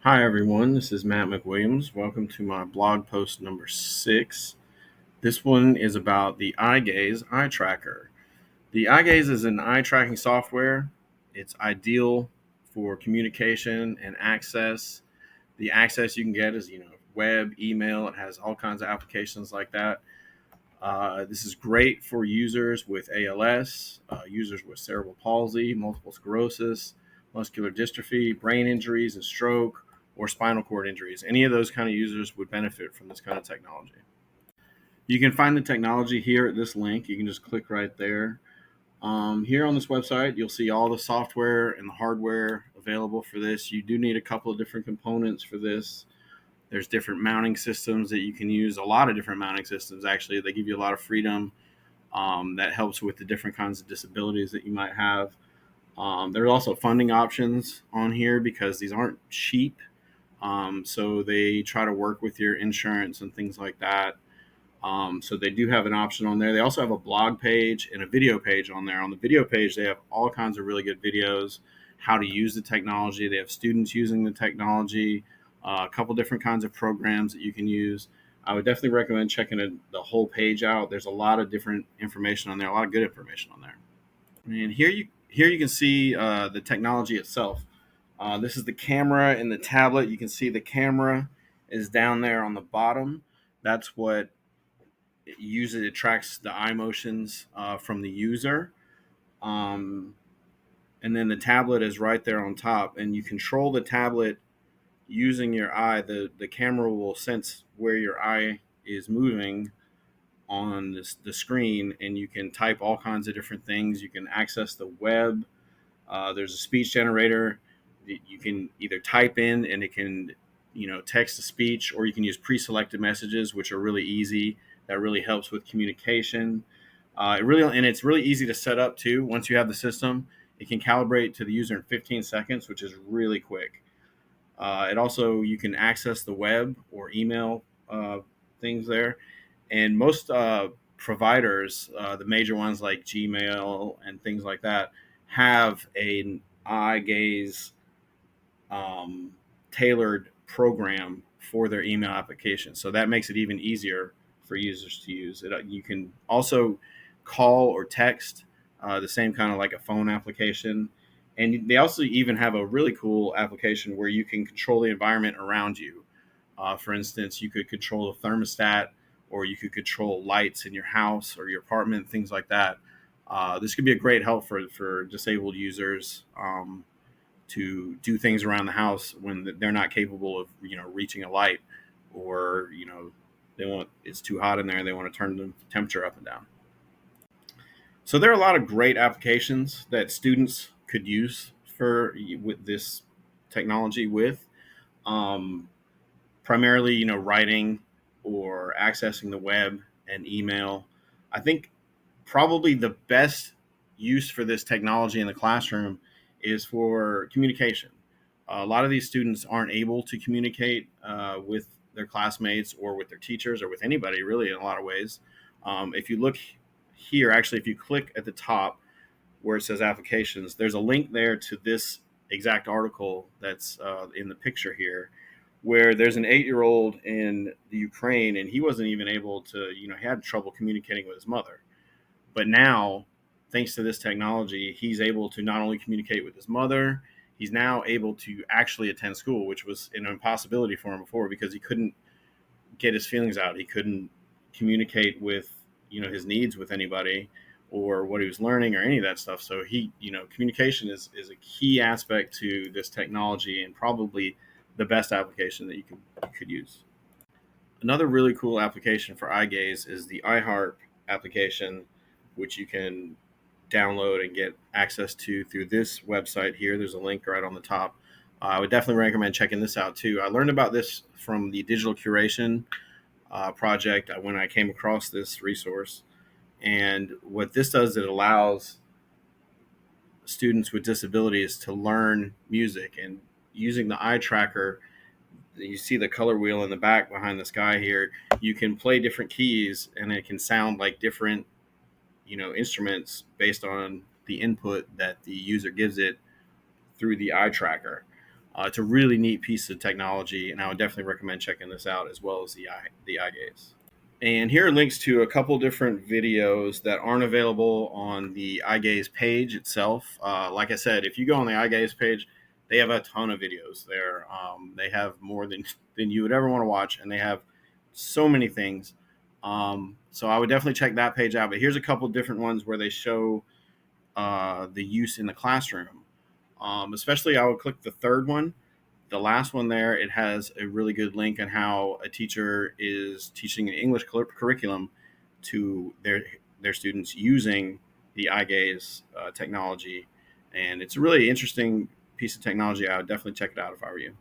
Hi, everyone. This is Matt McWilliams. Welcome to my blog post number 6. This one is about the Eyegaze eye tracker. The Eyegaze is an eye tracking software. It's ideal for communication and access. The access you can get is, web, email. It has all kinds of applications like that. This is great for users with ALS, users with cerebral palsy, multiple sclerosis, muscular dystrophy, brain injuries, and stroke, or spinal cord injuries. Any of those kind of users would benefit from this kind of technology. You can find the technology here at this link. You can just click right there. Here on this website, you'll see all the software and the hardware available for this. You do need a couple of different components for this. There's different mounting systems that you can use, a lot of different mounting systems, actually. They give you a lot of freedom that helps with the different kinds of disabilities that you might have. There's also funding options on here because these aren't cheap. So they try to work with your insurance and things like that. So they do have an option on there. They also have a blog page and a video page on there. On the video page, they have all kinds of really good videos, how to use the technology. They have students using the technology, a couple different kinds of programs that you can use. I would definitely recommend checking the whole page out. There's a lot of different information on there, a lot of good information on there. And here you can see the technology itself. This is the camera in the tablet. You can see the camera is down there on the bottom. That's what it tracks the eye motions from the user. Um, and then the tablet is right there on top, and you control the tablet using your eye. The camera will sense where your eye is moving on the screen, and you can type all kinds of different things. You can access the web. There's a speech generator that you can either type in and it can, text to speech, or you can use pre-selected messages, which are really easy. That really helps with communication. It's really easy to set up too. Once you have the system, it can calibrate to the user in 15 seconds, which is really quick. It also, you can access the web or email things there. And most providers, the major ones like Gmail and things like that, have an eye gaze um, tailored program for their email application. So that makes it even easier for users to use. You can also call or text the same kind of like a phone application. And they also even have a really cool application where you can control the environment around you. For instance, you could control the thermostat, or you could control lights in your house or your apartment, things like that. This could be a great help for disabled users to do things around the house when they're not capable of reaching a light, or it's too hot in there and they want to turn the temperature up and down. So there are a lot of great applications that students could use for with this technology with. Um, Primarily, writing or accessing the web and email. I think probably the best use for this technology in the classroom is for communication. A lot of these students aren't able to communicate with their classmates or with their teachers or with anybody really in a lot of ways. If you look here, actually, if you click at the top where it says applications, there's a link there to this exact article that's in the picture here, where there's an 8-year-old in the Ukraine, and he wasn't even able to, he had trouble communicating with his mother. But now, thanks to this technology, he's able to not only communicate with his mother, he's now able to actually attend school, which was an impossibility for him before because he couldn't get his feelings out. He couldn't communicate with, his needs with anybody or what he was learning or any of that stuff. So communication is a key aspect to this technology, and probably the best application that you could use. Another really cool application for Eyegaze is the iHeart application, which you can download and get access to through this website here. There's a link right on the top. I would definitely recommend checking this out too. I learned about this from the digital curation project when I came across this resource. And what this does, it allows students with disabilities to learn music, and using the eye tracker, you see the color wheel in the back behind this guy here, you can play different keys and it can sound like different instruments based on the input that the user gives it through the eye tracker. It's a really neat piece of technology, and I would definitely recommend checking this out as well as the Eyegaze. And here are links to a couple different videos that aren't available on the Eyegaze page itself. Like I said, if you go on the Eyegaze page, they have a ton of videos there. They have more than you would ever want to watch, and they have so many things. So I would definitely check that page out. But here's a couple different ones where they show the use in the classroom. Especially, I would click the third one, the last one there. It has a really good link on how a teacher is teaching an English curriculum to their students using the eye gaze technology, and it's a really interesting piece of technology. I would definitely check it out if I were you.